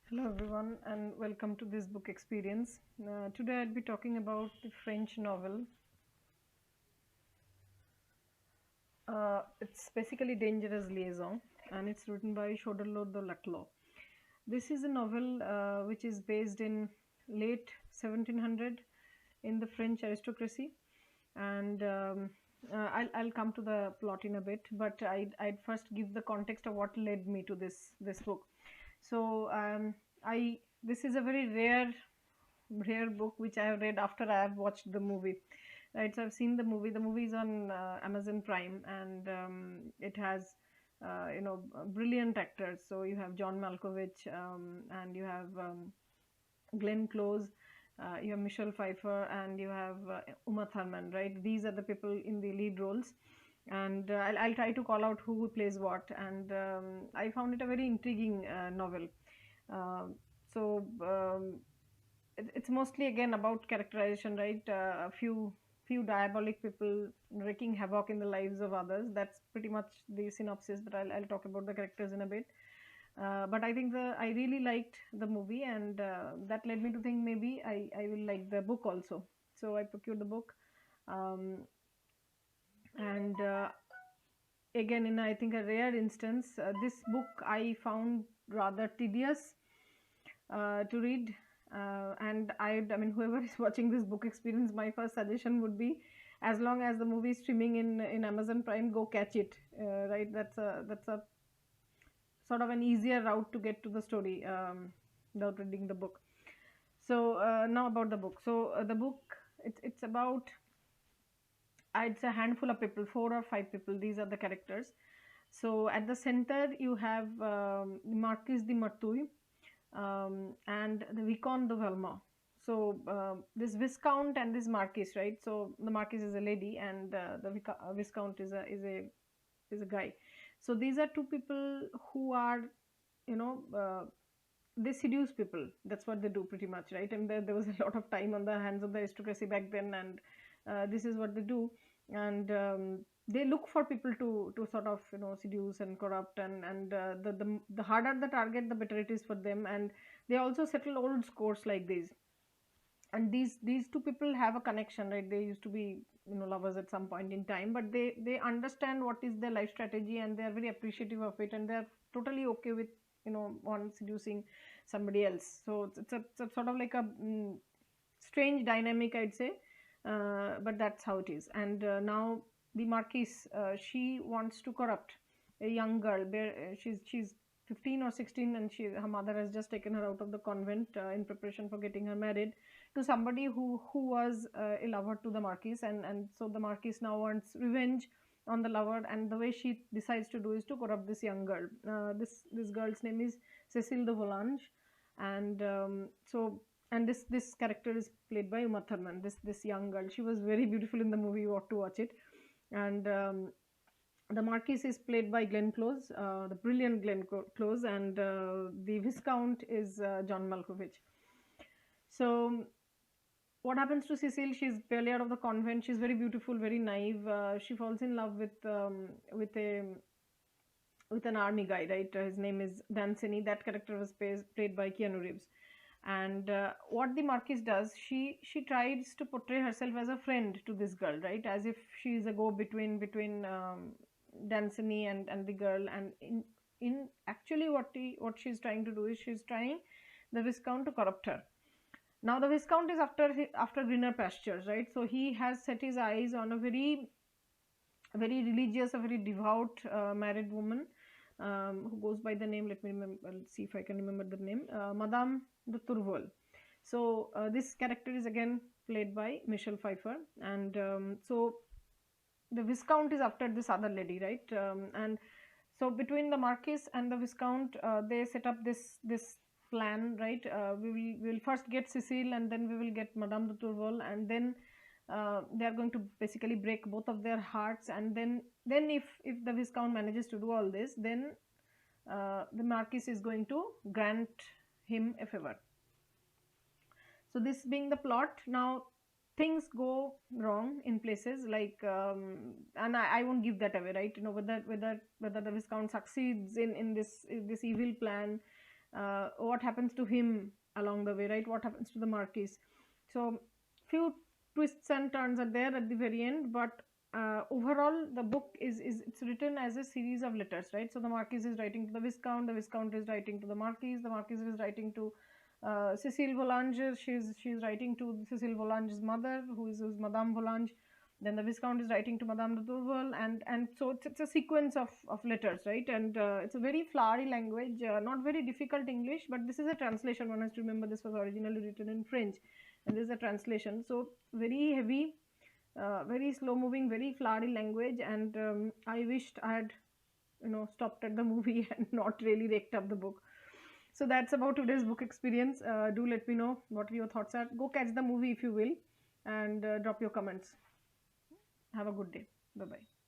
Hello, everyone, and welcome to this book experience. Today, I'll be talking about the French novel. It's basically Dangerous Liaison, and it's written by Choderlos de Laclos. This is a novel which is based in late 1700 in the French aristocracy, and I'll come to the plot in a bit, but I'd first give the context of what led me to this book. So I this is a very rare book which I have read after I have watched the movie. Right, so I've seen the movie. The movie is on Amazon Prime, and it has brilliant actors. So you have John Malkovich, and you have Glenn Close, you have Michelle Pfeiffer, and you have Uma Thurman. Right, these are the people in the lead roles, and I'll try to call out who plays what. And I found it a very intriguing novel. Uh, so it's mostly again about characterization, right? A few diabolic people wreaking havoc in the lives of others. That's pretty much the synopsis, but I'll talk about the characters in a bit. But I think I really liked the movie, and that led me to think maybe I will like the book also. So I procured the book, um, and again, in I think a rare instance, this book I found rather tedious to read. And I mean, whoever is watching this book experience, my first suggestion would be, as long as the movie is streaming in Amazon Prime, go catch it. Right, that's a sort of an easier route to get to the story without reading the book. So now about the book. So the book, it's about, it's a handful of people, 4 or 5 people. These are the characters. So at the center you have Marquis de Merteuil, and the Vicomte de Velma. So this Viscount and this Marquis, right? So the Marquis is a lady, and the Viscount is a guy. So these are two people who are, you know, they seduce people. That's what they do pretty much, right? And there was a lot of time on the hands of the aristocracy back then, and this is what they do. And they look for people to sort of seduce and corrupt, and the harder the target, the better it is for them. And they also settle old scores like this. And these two people have a connection, right? They used to be lovers at some point in time, but they understand what is their life strategy, and they are very appreciative of it, and they are totally okay with one seducing somebody else. So it's a sort of like a strange dynamic, I'd say, but that's how it is. And now the Marquise, she wants to corrupt a young girl. She's 15 or 16, and her mother has just taken her out of the convent in preparation for getting her married to somebody who was a lover to the Marquise. And so the Marquise now wants revenge on the lover, and the way she decides to do is to corrupt this young girl. This girl's name is Cecile de Volanges. And and this character is played by Uma Thurman. This young girl, she was very beautiful in the movie. You ought to watch it. And the Marquis is played by Glenn Close, the brilliant Close, and the Viscount is John Malkovich. So what happens to Cecile? She's barely out of the convent. She's very beautiful, very naive. She falls in love with an army guy, right? His name is Danceny. That character was played by Keanu Reeves. And what the Marquise does, she tries to portray herself as a friend to this girl, right? As if she is a go between Danceny and the girl. And in actually what she's trying to do is she's trying the Viscount to corrupt her. Now the Viscount is after greener pastures, right? So he has set his eyes on a very religious, a very devout married woman, who goes by the name. Let me remember. I'll see if I can remember the name. Madame de Tourvel. So this character is again played by Michelle Pfeiffer, and so the Viscount is after this other lady, right? And so between the Marquis and the Viscount, they set up this plan, right? We will first get Cecile, and then we will get Madame de Tourvel, and then they are going to basically break both of their hearts. And then if the Viscount manages to do all this, then the Marquis is going to grant him a favor. So this being the plot, now things go wrong in places like, and I won't give that away, right? Whether the Viscount succeeds in this evil plan, what happens to him along the way, right? What happens to the Marquis? So few twists and turns are there at the very end, but overall the book is it's written as a series of letters, right? So the Marquis is writing to the Viscount is writing to the Marquis is writing to Cecile Volange. She's writing to Cecile Volange's mother, who is Madame Volange. Then the Viscount is writing to Madame de Durval, and so it's a sequence of letters, right? And it's a very flowery language, not very difficult English, but this is a translation. One has to remember this was originally written in French, and this is a translation. So very heavy, very slow moving, very flowery language, and I wished I had stopped at the movie and not really raked up the book. So that's about today's book experience. Do let me know what your thoughts are. Go catch the movie if you will, and drop your comments. Have a good day. Bye bye.